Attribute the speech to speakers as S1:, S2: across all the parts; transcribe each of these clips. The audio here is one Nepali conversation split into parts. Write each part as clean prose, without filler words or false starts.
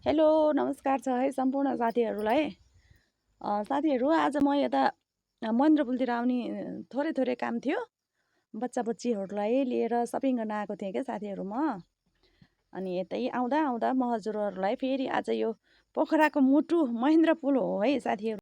S1: हेलो नमस्कार छ है सम्पूर्ण साथीहरूलाई। साथीहरू आज म यता महेन्द्र पुलतिर आउने थोरै काम थियो। बच्चाबच्चीहरूलाई लिएर सपिङ गर्न आएको थिएँ क्या साथीहरू म। अनि यतै आउँदा आउँदा म हजुरहरूलाई फेरि आज यो पोखराको मुटु महेन्द्र पुल हो है साथीहरू।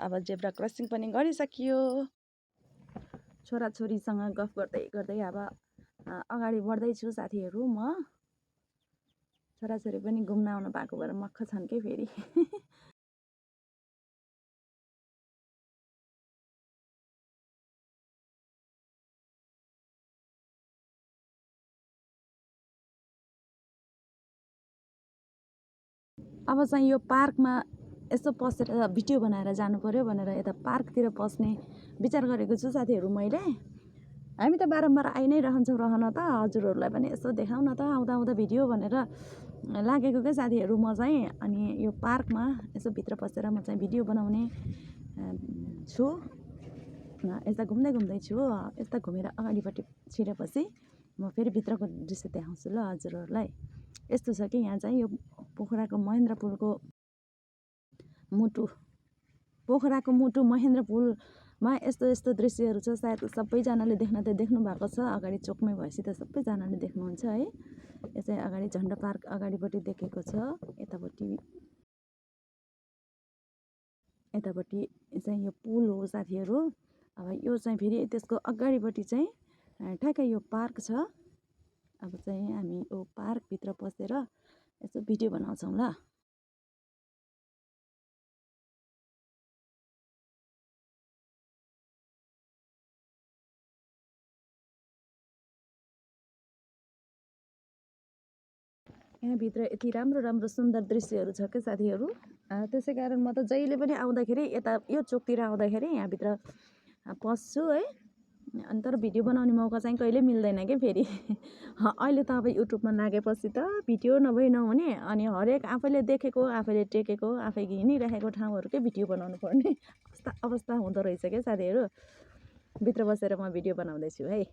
S1: अब जेब्रा क्रसिङ पनि गरिसकियो। छोराछोरीसँग गफ गर्दै गर्दै अब अगाडि बढ्दैछु साथीहरू म। छोराछोरी पनि घुम्न आउनु पाएको भएर मक्ख छन् के फेरि। अब चाहिँ यो पार्कमा यसो पसेर भिडियो बनाएर जानु पर्यो भनेर यता पार्कतिर पस्ने विचार गरेको छु साथीहरू मैले। हामी त बारम्बार आइ नै रहन्छौँ रहन त, हजुरहरूलाई पनि यसो देखाउन त आउँदा आउँदा भिडियो भनेर लागेको क्या साथीहरू म चाहिँ। अनि यो पार्कमा यसो भित्र पसेर म चाहिँ भिडियो बनाउने छु। यता घुम्दै घुम्दै छु। यता घुमेर अगाडिपट्टि छिरेपछि म फेरि भित्रको दृश्य देखाउँछु ल हजुरहरूलाई। यस्तो छ कि यहाँ चाहिँ यो पोखराको महेन्द्र पुलको मुटु, पोखराको मुटु महेन्द्र पुलमा यस्तो यस्तो दृश्यहरू छ। सायद सबैजनाले देख्न त देख्नु भएको छ, अगाडि चोकमै भएपछि त सबैजनाले देख्नुहुन्छ है। यो चाहिँ अगाडि झन्डा पार्क अगाडिपट्टि देखेको छ। यतापट्टि चाहिँ यो पुल हो साथीहरू। अब यो चाहिँ फेरि त्यसको अगाडिपट्टि चाहिँ ठ्याक्कै यो पार्क छ। अब चाहिँ हामी यो पार्कभित्र पसेर यसो भिडियो बनाउँछौँ ल। यहाँभित्र यति राम्रो राम्रो सुन्दर दृश्यहरू छ क्या साथीहरू। त्यसै कारण म त जहिले पनि आउँदाखेरि यता यो चोकतिर आउँदाखेरि यहाँभित्र पस्छु है। अनि तर भिडियो बनाउने मौका चाहिँ कहिले मिल्दैन क्या फेरि। अहिले त अब युट्युबमा लागेपछि त भिडियो नभई नहुने। अनि हरेक आफैले देखेको, आफैले टेकेको, आफै हिँडिरहेको ठाउँहरूकै भिडियो बनाउनु पर्ने अवस्था हुँदो रहेछ क्या साथीहरू। भित्र बसेर म भिडियो बनाउँदैछु है।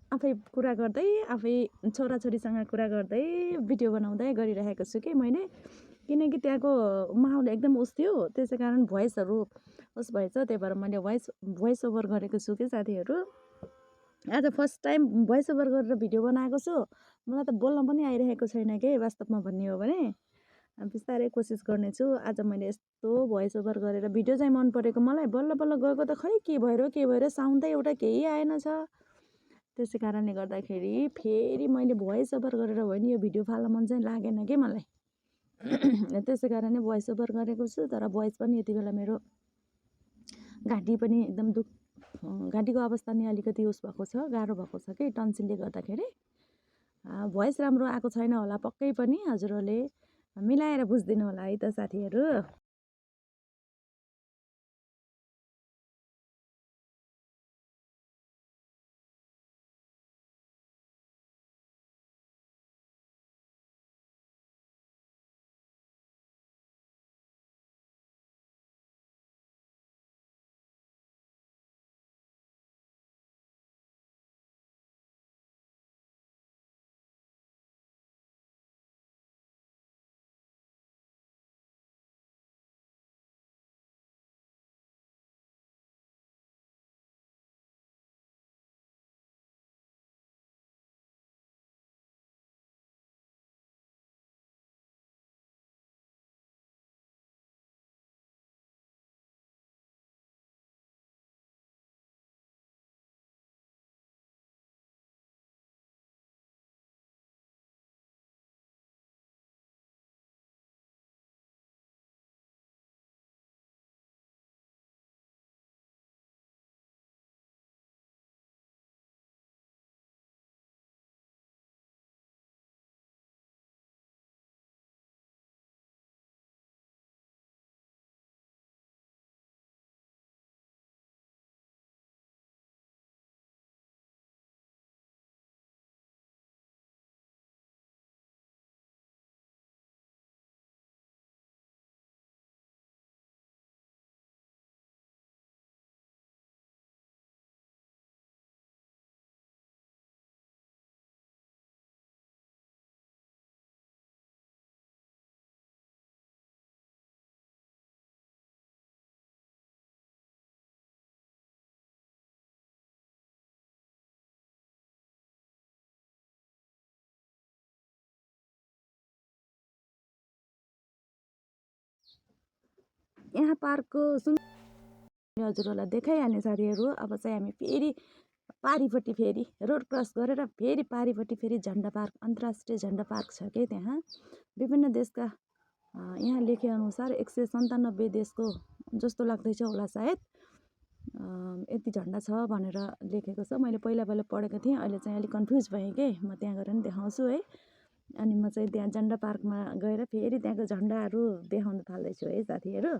S1: आफै कुरा गर्दै, आफै छोराछोरीसँग कुरा गर्दै भिडियो बनाउँदै गरिरहेको छु कि मैले। किनकि त्यहाँको माहौल एकदम उस थियो, त्यसै कारण भोइसहरू उस भएछ। त्यही भएर मैले भोइस ओभर गरेको छु कि साथीहरू। आज फर्स्ट टाइम भोइस ओभर गरेर भिडियो बनाएको छु। मलाई त बोल्न पनि आइरहेको छैन के वास्तवमा भन्ने हो भने। बिस्तारै कोसिस गर्नेछु। आज मैले यस्तो भोइस ओभर गरेर भिडियो चाहिँ मन परेको मलाई, बल्ल बल्ल गएको त खै के भएर साउन्ड त एउटा केही आएन छ। त्यसै कारणले गर्दाखेरि फेरि मैले भोइस ओभर गरेर हो नि यो भिडियो फाल्न मन चाहिँ लागेन के मलाई। त्यसै कारणले भोइस ओभर गरेको छु, तर भोइस पनि यति बेला मेरो घाँटी पनि एकदम घाँटीको अवस्था नि अलिकति उस भएको छ, गाह्रो भएको छ कि टन्सिलले गर्दाखेरि। भोइस राम्रो आएको छैन होला पक्कै पनि, हजुरहरूले मिलाएर बुझिदिनु होला है त साथीहरू। यहाँ पार्कको हजुरहरूलाई देखाइहाल्ने साथीहरू। अब चाहिँ हामी फेरि पारिपट्टि फेरि रोड क्रस गरेर फेरि पारिपट्टि फेरि झन्डा पार्क, अन्तर्राष्ट्रिय झन्डा पार्क छ कि त्यहाँ विभिन्न देशका यहाँ लेखेअनुसार 197 देशको जस्तो लाग्दैछ होला सायद, यति झन्डा छ भनेर लेखेको छ। मैले पहिला पढेको थिएँ, अहिले चाहिँ अलिक कन्फ्युज भएँ कि म त्यहाँ गएर नि देखाउँछु है। अनि म चाहिँ त्यहाँ झन्डा पार्कमा गएर फेरि त्यहाँको झन्डाहरू देखाउन थाल्दैछु है साथीहरू।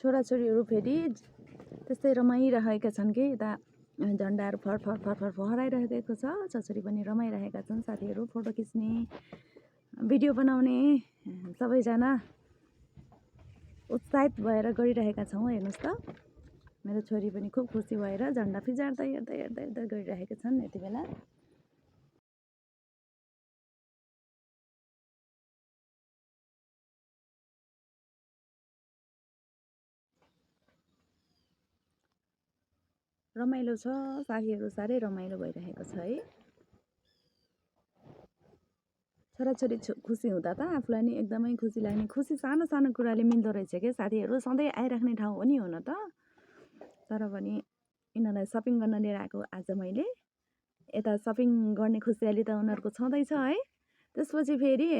S1: छोराछोरीहरू फेरि त्यस्तै रमाइरहेका छन् कि यता झन्डाहरू फहराइरहेको छ। छोरी पनि रमाइरहेका छन् साथीहरू। फोटो खिच्ने, भिडियो बनाउने सबैजना उत्साहित भएर गरिरहेका छौँ। हेर्नुहोस् त, मेरो छोरी पनि खुब खुसी भएर झन्डा फिजार्दै हेर्दै गरिरहेका छन् यति बेला। रमाइलो छ साथीहरू, साह्रै रमाइलो भइरहेको छ है। छोराछोरी खुसी हुँदा त आफूलाई नि एकदमै खुसी लाग्ने, खुसी सानो सानो कुराले मिल्दो रहेछ क्या साथीहरू। सधैँ आइराख्ने ठाउँ हो नि हुन त, तर पनि यिनीहरूलाई सपिङ गर्न लिएर आएको आज मैले। यता सपिङ गर्ने खुसियाली त उनीहरूको छँदैछ है। त्यसपछि फेरि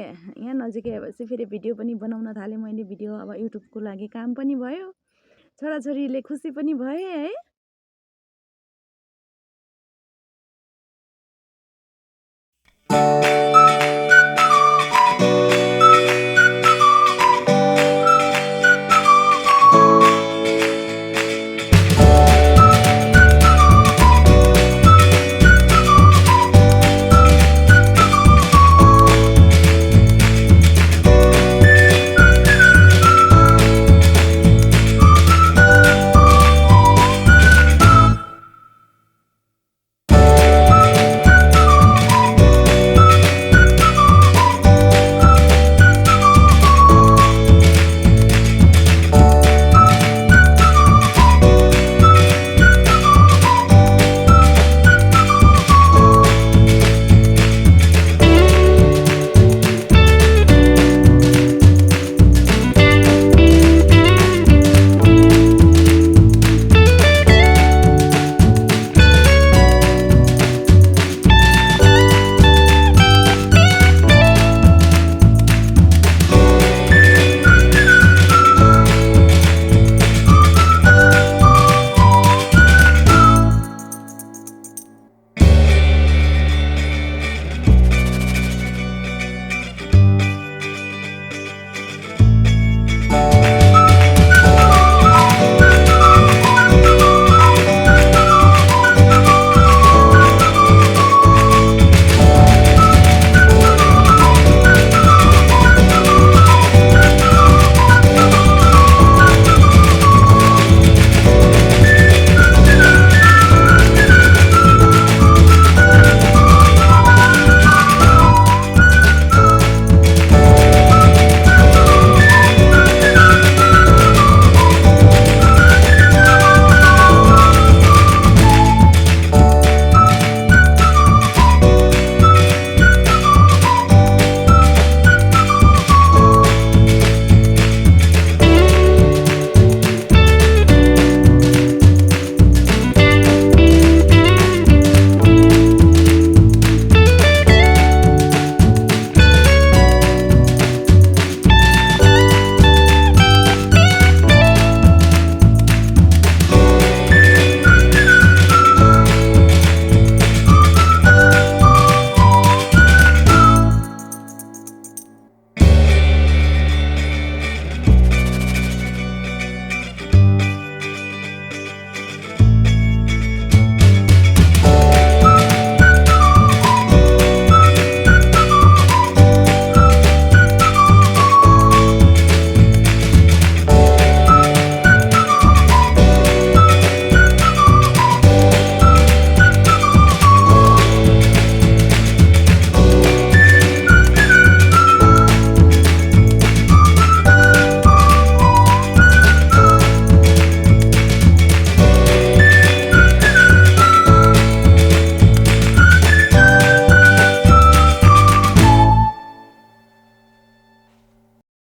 S1: यहाँ नजिकै भएपछि फेरि भिडियो पनि बनाउन थालेँ मैले। भिडियो अब युट्युबको लागि काम पनि भयो, छोराछोरीले खुसी पनि भए है। है।